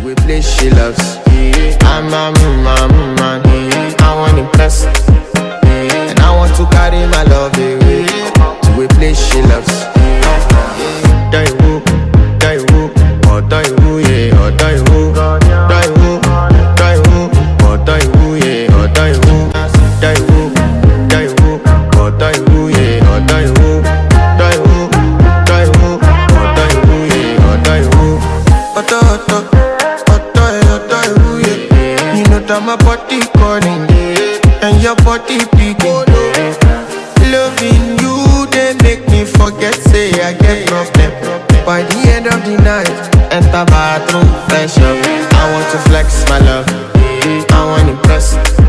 to a place she loves. I'm a man, I want impress, and I want to carry my love away to a place she loves. Die woo, oh die woo, yeah, oh die woo, die woo, oh die woo, yeah, oh die woo, oh die woo, yeah, oh die woo, oh die woo, yeah, oh die woo. Oh, yeah. You know that my body calling, and your body beating. Loving you, they make me forget, say I get problem. By the end of the night, enter bathroom, fresh up. I want to flex my love, I want to impress.